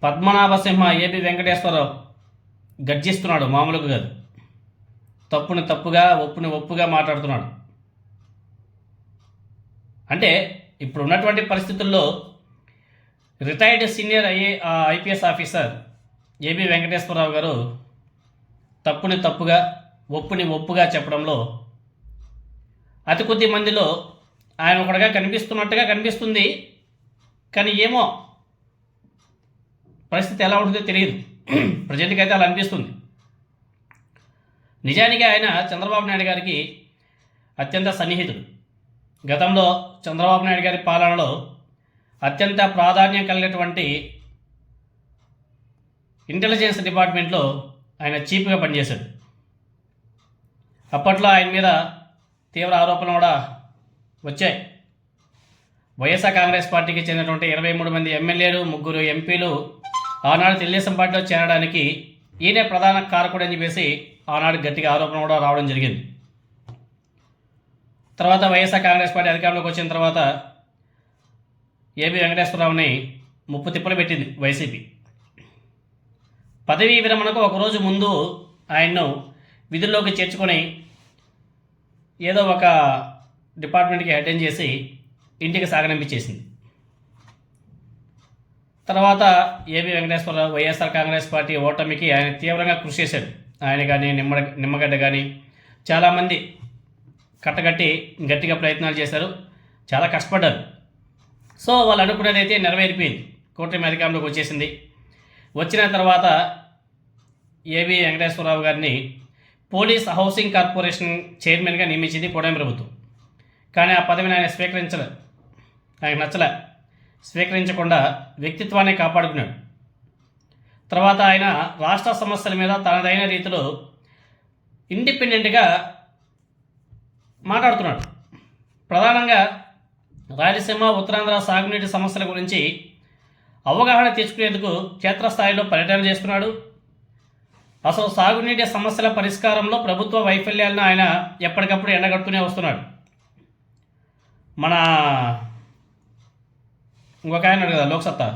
పద్మనాభసింహ AP Venkateswararao గర్జిస్తున్నాడు, మామూలుగా కాదు. తప్పుని తప్పుగా, ఒప్పుని ఒప్పుగా మాట్లాడుతున్నాడు. అంటే ఇప్పుడు ఉన్నటువంటి పరిస్థితుల్లో retired senior IPS officer A B Venkateswara Rao గారు తప్పుని తప్పుగా, ఒప్పుని ఒప్పుగా చెప్పడంలో అతి కొద్ది మందిలో ఆయన ఒకటిగా కనిపిస్తున్నట్టుగా కనిపిస్తుంది. కానీ ఏమో పరిస్థితి ఎలా ఉంటుందో తెలియదు. ప్రజెంట్కి అయితే అలా అనిపిస్తుంది. నిజానికి ఆయన చంద్రబాబు నాయుడు గారికి అత్యంత సన్నిహితుడు. గతంలో చంద్రబాబు నాయుడు గారి పాలనలో అత్యంత ప్రాధాన్యం కలిగినటువంటి ఇంటెలిజెన్స్ డిపార్ట్మెంట్లో ఆయన చీఫ్గా పనిచేశాడు. అప్పట్లో ఆయన మీద తీవ్ర ఆరోపణలు కూడా వచ్చాయి. వైఎస్ఆర్ కాంగ్రెస్ పార్టీకి చెందినటువంటి 23 మంది ఎమ్మెల్యేలు, 3 ఎంపీలు ఆనాడు తెలుగుదేశం పార్టీలో చేరడానికి ఈయనే ప్రధాన కారకుడు అని చెప్పేసి ఆనాడు గట్టిగా ఆరోపణ కూడా రావడం జరిగింది. తర్వాత వైఎస్ఆర్ కాంగ్రెస్ పార్టీ అధికారంలోకి వచ్చిన తర్వాత ఏబి వెంకటేశ్వరరావుని ముప్పు తిప్పలు పెట్టింది వైసీపీ. పదవీ విరమణకు ఒకరోజు ముందు ఆయన్ను విధుల్లోకి చేర్చుకొని ఏదో ఒక డిపార్ట్మెంట్కి అటెండ్ చేసి ఇంటికి సాగనంపించేసింది. తర్వాత ఏబి వెంకటేశ్వరరావు వైఎస్ఆర్ కాంగ్రెస్ పార్టీ ఓటమికి ఆయన తీవ్రంగా కృషి చేశాడు. ఆయన కానీ నిమ్మగడ్డ కానీ చాలామంది కట్టగట్టి గట్టిగా ప్రయత్నాలు చేశారు, చాలా కష్టపడ్డారు. సో వాళ్ళు అనుకున్నది అయితే నెరవేరిపోయింది. కూటమి అధికారంలోకి వచ్చేసింది. వచ్చిన తర్వాత ఏబి వెంకటేశ్వరరావు గారిని పోలీస్ హౌసింగ్ కార్పొరేషన్ చైర్మన్గా నియమించింది కూటమి ప్రభుత్వం. కానీ ఆ పదవిని ఆయన స్వీకరించలే, ఆయనకు నచ్చలే. స్వీకరించకుండా వ్యక్తిత్వాన్ని కాపాడుకున్నాడు. తర్వాత ఆయన రాష్ట్ర సమస్యల మీద తనదైన రీతిలో ఇండిపెండెంట్గా మాట్లాడుతున్నాడు. ప్రధానంగా రాయలసీమ, ఉత్తరాంధ్ర సాగునీటి సమస్యల గురించి అవగాహన తెచ్చుకునేందుకు క్షేత్రస్థాయిలో పర్యటన చేస్తున్నాడు. అసలు సాగునీటి సమస్యల పరిష్కారంలో ప్రభుత్వ వైఫల్యాలను ఆయన ఎప్పటికప్పుడు ఎండగడుతూనే వస్తున్నాడు. మన ఇంకొక ఆయన కదా లోక్సత్తా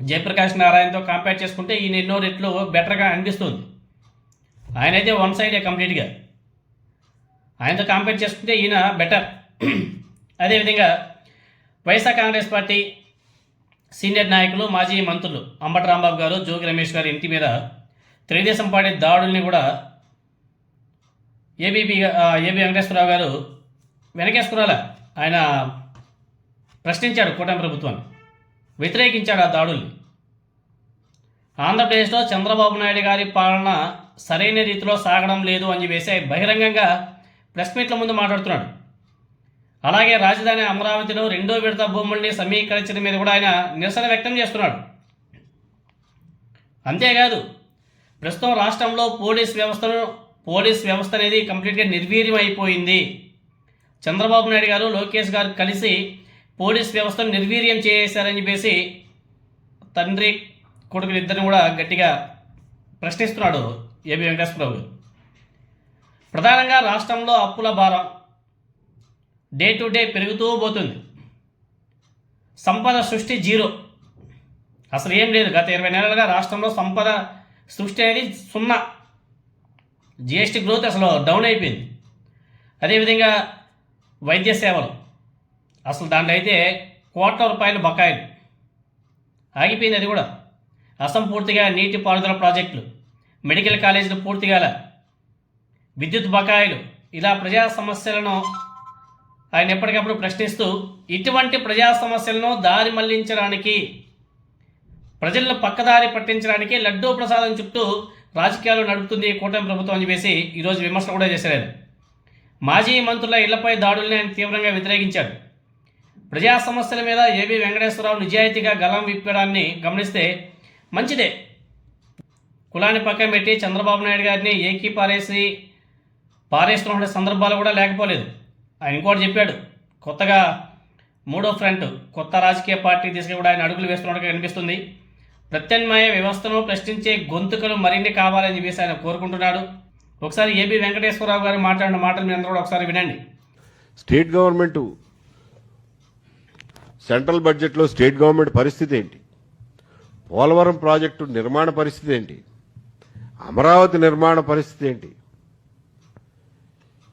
జయప్రకాష్ నారాయణతో కంపేర్ చేసుకుంటే ఈయన ఎన్నో రెట్లు బెటర్గా అనిపిస్తుంది. ఆయనైతే వన్ సైడే కంప్లీట్గా. ఆయనతో కంపేర్ చేసుకుంటే ఈయన బెటర్. అదేవిధంగా వైఎస్ఆర్ కాంగ్రెస్ పార్టీ సీనియర్ నాయకులు, మాజీ మంత్రులు అంబటి రాంబాబు గారు, జోగి రమేష్ గారి ఇంటి మీద తెలుగుదేశం పార్టీ దాడుల్ని కూడా ఏబి వెంకటేశ్వరరావు గారు వెనకేసుకురాలే. ఆయన ప్రశ్నించాడు కూటమి ప్రభుత్వాన్ని, వ్యతిరేకించాడు ఆ దాడుల్ని. ఆంధ్రప్రదేశ్లో చంద్రబాబు నాయుడు గారి పాలన సరైన రీతిలో సాగడం లేదు అని చెప్పేసి బహిరంగంగా ప్రెస్ మీట్ల ముందు మాట్లాడుతున్నాడు. అలాగే రాజధాని అమరావతిలో 2వ విడత భూముల్ని సమీకరించడం మీద కూడా ఆయన నిరసన వ్యక్తం చేస్తున్నాడు. అంతేకాదు ప్రస్తుతం రాష్ట్రంలో పోలీస్ వ్యవస్థ అనేది కంప్లీట్గా నిర్వీర్యం అయిపోయింది. చంద్రబాబు నాయుడు గారు, లోకేష్ గారు కలిసి పోలీస్ వ్యవస్థను నిర్వీర్యం చేశారని చెప్పేసి తండ్రి కొడుకులు ఇద్దరిని కూడా గట్టిగా ప్రశ్నిస్తున్నాడు ఏబి వెంకటేశ్వరరావు గారు. ప్రధానంగా రాష్ట్రంలో అప్పుల భారం డే టు డే పెరుగుతూ పోతుంది. సంపద సృష్టి జీరో, అసలు ఏం లేదు. గత 20 నెలలుగా రాష్ట్రంలో సంపద సృష్టి అనేది 0. జిఎస్టీ గ్రోత్ అసలు డౌన్ అయిపోయింది. అదేవిధంగా వైద్య సేవలు అసలు దాంట్లో అయితే ₹1,00,00,000 బకాయిలు ఆగిపోయింది. అది కూడా అసంపూర్తిగా నీటి పారుదల ప్రాజెక్టులు, మెడికల్ కాలేజీలు పూర్తిగా, విద్యుత్ బకాయిలు, ఇలా ప్రజా సమస్యలను ఆయన ఎప్పటికప్పుడు ప్రశ్నిస్తూ ఇటువంటి ప్రజా సమస్యలను దారి మళ్లించడానికి, ప్రజలను పక్కదారి పట్టించడానికి లడ్డూ ప్రసాదం చుట్టూ రాజకీయాలు నడుపుతుంది కూటమి ప్రభుత్వం అని చెప్పేసి ఈరోజు విమర్శలు కూడా చేశారు. మాజీ మంత్రుల ఇళ్లపై దాడుల్ని ఆయన తీవ్రంగా వ్యతిరేకించాడు. ప్రజా సమస్యల మీద ఏబి వెంకటేశ్వరరావు నిజాయితీగా గలం విప్పడాన్ని గమనిస్తే మంచిదే. కులాన్ని పక్కన పెట్టి చంద్రబాబు నాయుడు గారిని పారేస్తున్న సందర్భాలు కూడా లేకపోలేదు. ఆయన ఇంకోటి చెప్పాడు, కొత్తగా 3వ ఫ్రంట్, కొత్త రాజకీయ పార్టీ దిశగా కూడా ఆయన అడుగులు వేస్తున్నట్టుగా కనిపిస్తుంది. ప్రత్యామ్నాయ వ్యవస్థను ప్రశ్నించే గొంతుకలు మరిన్ని కావాలని చెప్పేసి ఆయన కోరుకుంటున్నాడు. ఒకసారి ఏబి వెంకటేశ్వరరావు గారు మాట్లాడిన మాటలు మీ అందరూ కూడా ఒకసారి వినండి. స్టేట్ గవర్నమెంట్, సెంట్రల్ బడ్జెట్లో స్టేట్ గవర్నమెంట్ పరిస్థితి ఏంటి? పోలవరం ప్రాజెక్టు నిర్మాణ పరిస్థితి ఏంటి? అమరావతి నిర్మాణ పరిస్థితి ఏంటి?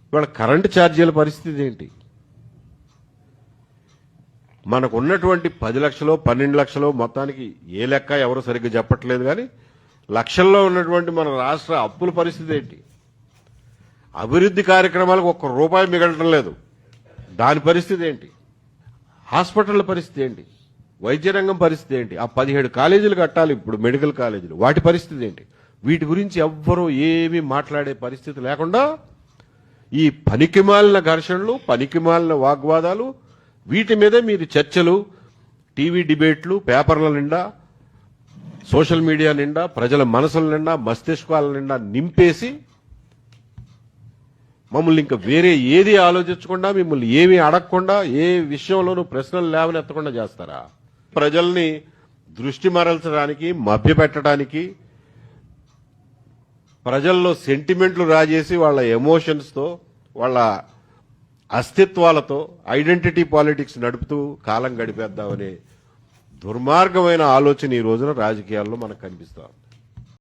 ఇవాళ కరెంటు ఛార్జీల పరిస్థితి ఏంటి? మనకు ఉన్నటువంటి 10 లక్షలు 12 లక్షలు మొత్తానికి ఏ లెక్క ఎవరు సరిగ్గా చెప్పట్లేదు, కానీ లక్షల్లో ఉన్నటువంటి మన రాష్ట్ర అప్పుల పరిస్థితి ఏంటి? అభివృద్ధి కార్యక్రమాలకు ఒక్క రూపాయి మిగలటం లేదు, దాని పరిస్థితి ఏంటి? హాస్పిటళ్ల పరిస్థితి ఏంటి? వైద్య రంగం పరిస్థితి ఏంటి? ఆ 17 కాలేజీలు కట్టాలి ఇప్పుడు, మెడికల్ కాలేజీలు, వాటి పరిస్థితి ఏంటి? వీటి గురించి ఎవ్వరూ ఏమీ మాట్లాడే పరిస్థితి లేకుండా ఈ పనికిమాలిన ఘర్షణలు, పనికిమాలిన వాగ్వాదాలు, వీటి మీదే మీరు చర్చలు, టీవీ డిబేట్లు, పేపర్ల నిండా, సోషల్ మీడియా నిండా, ప్రజల మనసుల నిండా, మస్తిష్కాల నిండా నింపేసి మమ్మల్ని ఇంకా వేరే ఏది ఆలోచించకుండా, మిమ్మల్ని ఏమీ అడగకుండా, ఏ విషయంలోనూ ప్రశ్నలు లేవనెత్తకుండా చేస్తారా? ప్రజల్ని దృష్టి మరల్చడానికి, మభ్యపెట్టడానికి, ప్రజల్లో సెంటిమెంట్లు రాజేసి వాళ్ళ ఎమోషన్స్తో, వాళ్ళ అస్తిత్వాలతో ఐడెంటిటీ పాలిటిక్స్ నడుపుతూ కాలం గడిపేద్దామనే దుర్మార్గమైన ఆలోచన ఈ రోజున రాజకీయాల్లో మనకు కనిపిస్తాం.